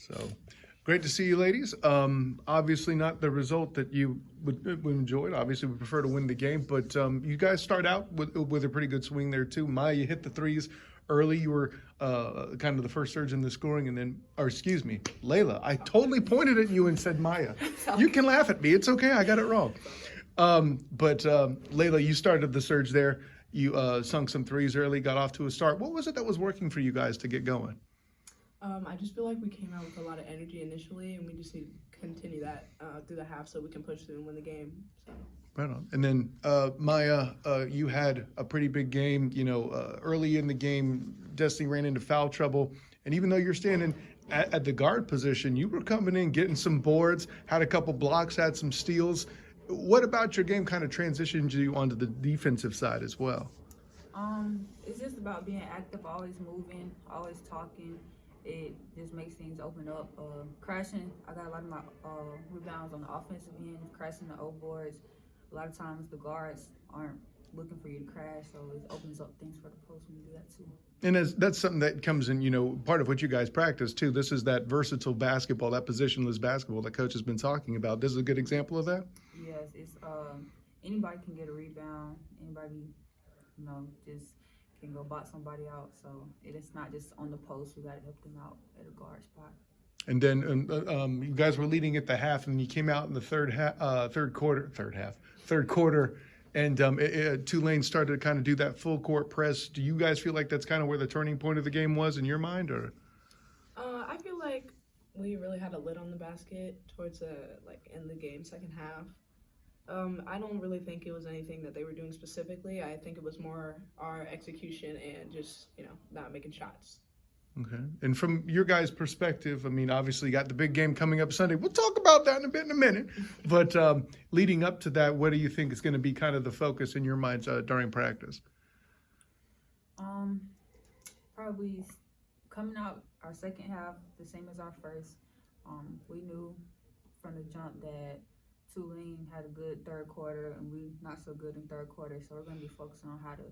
So great to see you, ladies. Obviously not the result that you would enjoyed. Obviously, we prefer to win the game, but you guys start out with a pretty good swing there too. Maya, you hit the threes early. You were kind of the first surge in the scoring, and then, or excuse me, Laila. I totally pointed at you and said Maya. You can laugh at me. It's okay. I got it wrong. But Laila, you started the surge there. You sunk some threes early, got off to a start. What was it that was working for you guys to get going? I just feel like we came out with a lot of energy initially, and we just need to continue that through the half so we can push through and win the game. So. Right on. And then, Maya, you had a pretty big game. You know, early in the game, Destiny ran into foul trouble. And even though you're standing at the guard position, you were coming in, getting some boards, had a couple blocks, had some steals. What about your game kind of transitioned you onto the defensive side as well? It's just about being active, always moving, always talking. It just makes things open up. Crashing, I got a lot of my rebounds on the offensive end, crashing the O boards. A lot of times the guards aren't looking for you to crash, so it opens up things for the post when you do that too. And that's something that comes in, you know, part of what you guys practice too. This is that versatile basketball, that positionless basketball that Coach has been talking about. This is a good example of that? Yes, it's anybody can get a rebound. Anybody, you know, just can go box somebody out. So it is not just on the post. We got to help them out at a guard spot. And then you guys were leading at the half, and you came out in the third quarter, and Tulane started to kind of do that full court press. Do you guys feel like that's kind of where the turning point of the game was in your mind, or? I feel like we really had a lid on the basket towards in the game second half. I don't really think it was anything that they were doing specifically. I think it was more our execution and just, you know, not making shots. Okay. And from your guys' perspective, I mean, obviously you got the big game coming up Sunday. We'll talk about that in a minute. But leading up to that, what do you think is going to be kind of the focus in your minds during practice? Probably coming out our second half the same as our first. We knew from the jump that Tulane had a good third quarter and we not so good in third quarter, so we're going to be focusing on how to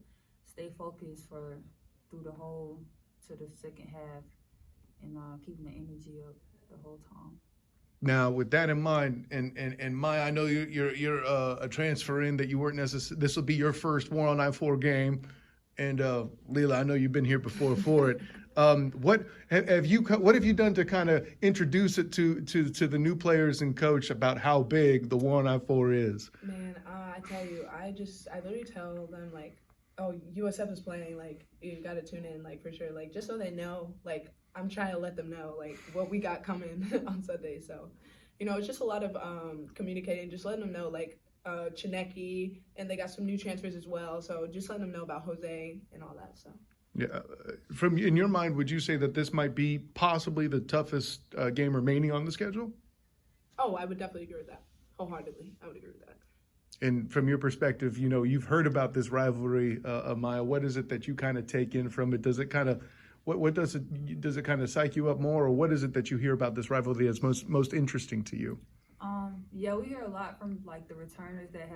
stay focused through the whole to the second half and keeping the energy up the whole time. Now, with that in mind, and Maya, I know you're a transfer in that you weren't necessarily. This will be your first 1-on-9-4 game, and Laila, I know you've been here before for it. What have you done to kind of introduce it to the new players and coach about how big the 1-on-4 is? Man, I tell you, I literally tell them like, oh, USF is playing, like you got to tune in, like for sure, like just so they know, like I'm trying to let them know like what we got coming on Sunday. So, you know, it's just a lot of communicating, just letting them know like Chineki, and they got some new transfers as well. So just letting them know about Jose and all that. So. Yeah, in your mind, would you say that this might be possibly the toughest game remaining on the schedule? Oh, I would definitely agree with that. Wholeheartedly, I would agree with that. And from your perspective, you know, you've heard about this rivalry, Maya. What is it that you kind of take in from it? Does it kind of, what does it kind of psych you up more, or what is it that you hear about this rivalry that's most interesting to you? Yeah, we hear a lot from like the returners that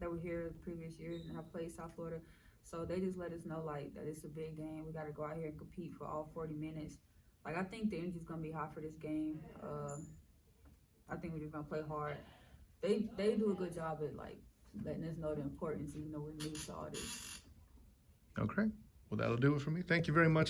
were here previous years and have played South Florida. So they just let us know like that it's a big game. We got to go out here and compete for all 40 minutes. Like I think the energy's gonna be high for this game. I think we're just gonna play hard. They do a good job at like letting us know the importance, even though we're new to all this. Okay, well that'll do it for me. Thank you very much.